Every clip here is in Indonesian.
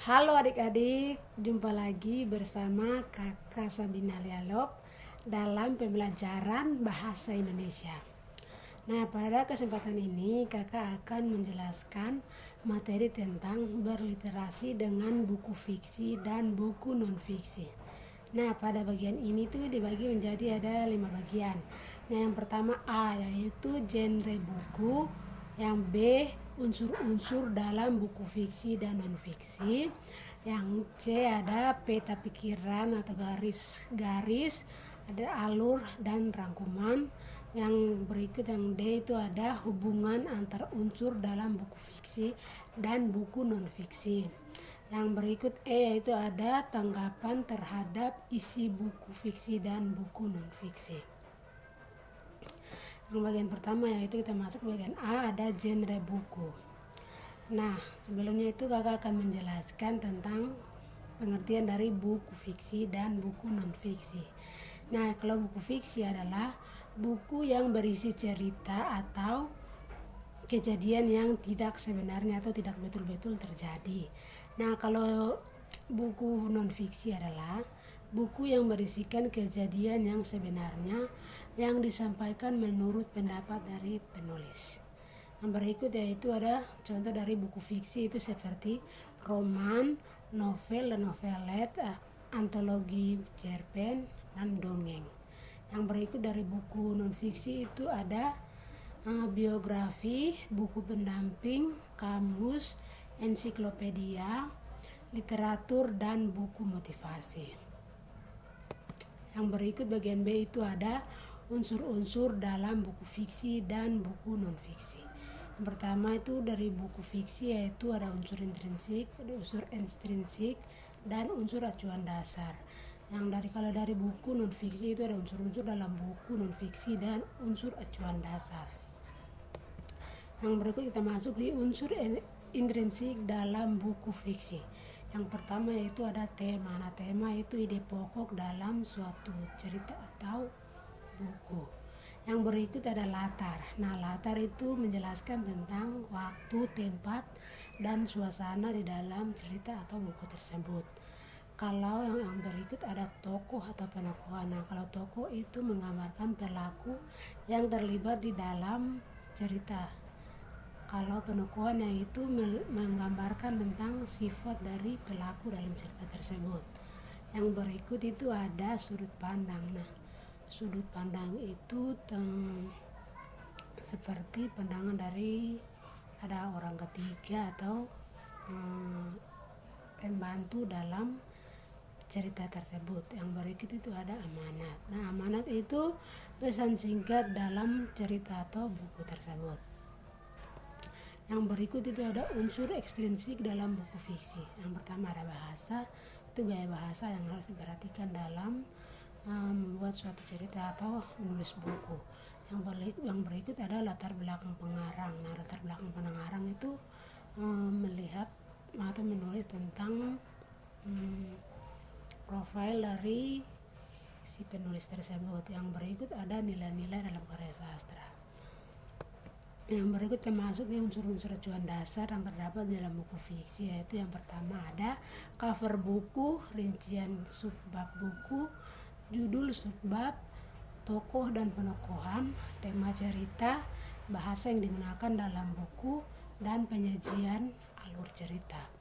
Halo adik-adik, jumpa lagi bersama Kakak Sabina Lialop dalam pembelajaran Bahasa Indonesia. Nah, pada kesempatan ini kakak akan menjelaskan materi tentang berliterasi dengan buku fiksi dan buku non-fiksi. Nah, pada bagian ini tuh dibagi menjadi ada 5 bagian. Nah, yang pertama A yaitu genre buku, yang B unsur-unsur dalam buku fiksi dan non-fiksi, yang C ada peta pikiran atau garis-garis, ada alur dan rangkuman. Yang berikut yang D itu ada hubungan antar unsur dalam buku fiksi dan buku non-fiksi. Yang berikut E yaitu ada tanggapan terhadap isi buku fiksi dan buku non-fiksi. Yang bagian pertama yaitu kita masuk bagian A, ada genre buku. Nah, sebelumnya itu kakak akan menjelaskan tentang pengertian dari buku fiksi dan buku non-fiksi. Nah, kalau buku fiksi adalah buku yang berisi cerita atau kejadian yang tidak sebenarnya atau tidak betul-betul terjadi. Nah, kalau buku non-fiksi adalah buku yang berisikan kejadian yang sebenarnya yang disampaikan menurut pendapat dari penulis. Yang berikut yaitu ada contoh dari buku fiksi itu seperti roman, novel dan novelet, antologi cerpen, dan dongeng. Yang berikut dari buku non-fiksi itu ada biografi, buku pendamping, kamus, ensiklopedia, literatur, dan buku motivasi. Yang berikut bagian B itu ada unsur-unsur dalam buku fiksi dan buku non-fiksi. Yang pertama itu dari buku fiksi yaitu ada unsur intrinsik, ada unsur ekstrinsik, dan unsur acuan dasar. Kalau dari buku non-fiksi itu ada unsur-unsur dalam buku non-fiksi dan unsur acuan dasar. Yang berikut kita masuk di unsur intrinsik dalam buku fiksi. Yang pertama yaitu ada tema. Nah, tema itu ide pokok dalam suatu cerita atau buku. Yang berikut ada latar. Nah, latar itu menjelaskan tentang waktu, tempat, dan suasana di dalam cerita atau buku tersebut. Kalau yang berikut ada tokoh atau penokohan. Nah, kalau tokoh itu menggambarkan pelaku yang terlibat di dalam cerita. Kalau penokohan yang itu menggambarkan tentang sifat dari pelaku dalam cerita tersebut. Yang berikut itu ada sudut pandang. Nah, sudut pandang itu seperti pandangan dari ada orang ketiga atau pembantu dalam cerita tersebut. Yang berikut itu ada amanat. Nah, amanat itu pesan singkat dalam cerita atau buku tersebut. Yang berikut itu ada unsur ekstrinsik dalam buku fiksi. Yang pertama ada bahasa, itu gaya bahasa yang harus diperhatikan dalam membuat suatu cerita atau menulis buku. Yang berikut ada latar belakang pengarang. Nah, latar belakang pengarang itu melihat atau menulis tentang profil dari si penulis tersebut. Yang berikut ada nilai-nilai dalam karya sastra. Yang berikut termasuk di unsur-unsur acuan dasar yang terdapat dalam buku fiksi, yaitu yang pertama ada cover buku, rincian subbab buku, judul subbab, tokoh dan penokohan, tema cerita, bahasa yang digunakan dalam buku, dan penyajian alur cerita.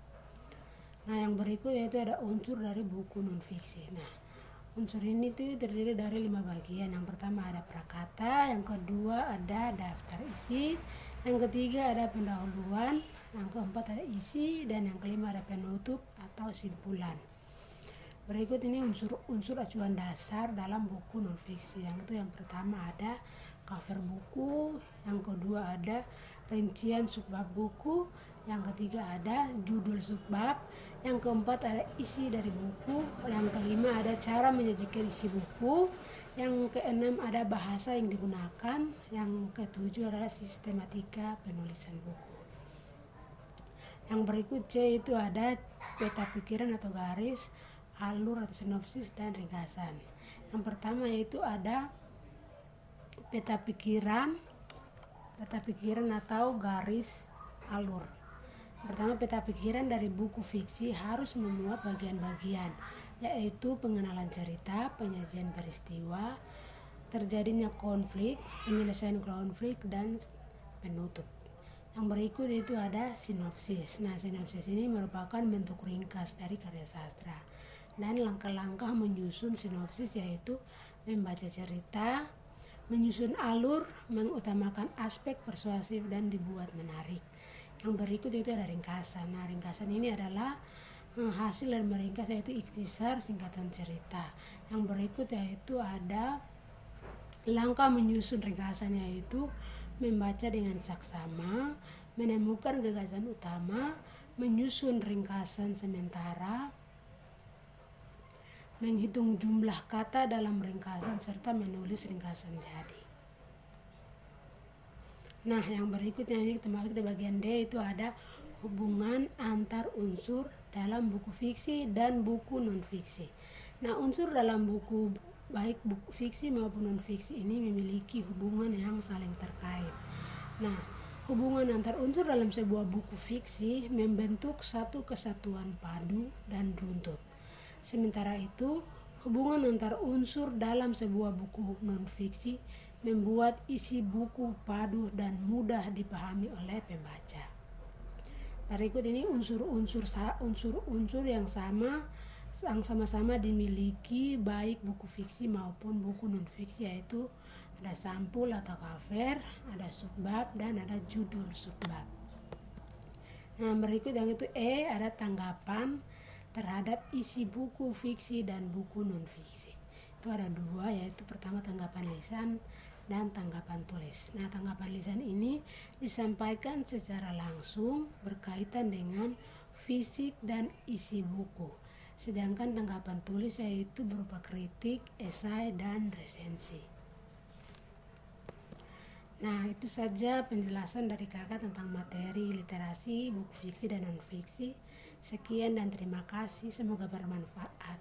Nah, yang berikut yaitu ada unsur dari buku non-fiksi. Nah, unsur ini tuh terdiri dari 5 bagian. Yang pertama ada prakata, yang kedua ada daftar isi, yang ketiga ada pendahuluan, yang keempat ada isi, dan yang kelima ada penutup atau simpulan. Berikut ini unsur acuan dasar dalam buku non-fiksi. Yang pertama ada cover buku, yang kedua ada rincian subbab buku, yang ketiga ada judul subbab, yang keempat ada isi dari buku, yang kelima ada cara menyajikan isi buku, yang keenam ada bahasa yang digunakan, yang ketujuh adalah sistematika penulisan buku. Yang berikut C itu ada peta pikiran atau garis, alur atau sinopsis, dan ringkasan. Yang pertama yaitu ada peta pikiran atau garis alur. Pertama, peta pikiran dari buku fiksi harus memuat bagian-bagian, yaitu pengenalan cerita, penyajian peristiwa, terjadinya konflik, penyelesaian konflik, dan penutup. Yang berikut itu ada sinopsis. Nah, sinopsis ini merupakan bentuk ringkas dari karya sastra. Dan langkah-langkah menyusun sinopsis yaitu membaca cerita, menyusun alur, mengutamakan aspek persuasif, dan dibuat menarik. Yang berikut itu ada ringkasan. Nah, ringkasan ini adalah hasil dari meringkas, yaitu ikhtisar, singkatan cerita. Yang berikut yaitu ada langkah menyusun ringkasan, yaitu membaca dengan saksama, menemukan gagasan utama, menyusun ringkasan sementara, menghitung jumlah kata dalam ringkasan, serta menulis ringkasan jadi. Nah, yang berikutnya ini kita masuk di bagian D, itu ada hubungan antar unsur dalam buku fiksi dan buku non-fiksi. Nah, unsur dalam buku, baik buku fiksi maupun non-fiksi, ini memiliki hubungan yang saling terkait. Nah, hubungan antar unsur dalam sebuah buku fiksi membentuk satu kesatuan padu dan runtut. Sementara itu, hubungan antar unsur dalam sebuah buku non-fiksi membuat isi buku padu dan mudah dipahami oleh pembaca. Berikut ini unsur-unsur yang sama-sama dimiliki baik buku fiksi maupun buku non-fiksi, yaitu ada sampul atau cover, ada subbab, dan ada judul subbab. Nah, berikut yang itu ada tanggapan terhadap isi buku fiksi dan buku non-fiksi. Itu ada dua, yaitu pertama tanggapan lisan dan tanggapan tulis. Nah, tanggapan lisan ini disampaikan secara langsung berkaitan dengan fisik dan isi buku. Sedangkan tanggapan tulis yaitu berupa kritik, esai, dan resensi. Nah, itu saja penjelasan dari kakak tentang materi literasi, buku fiksi dan non-fiksi. Sekian dan terima kasih, semoga bermanfaat.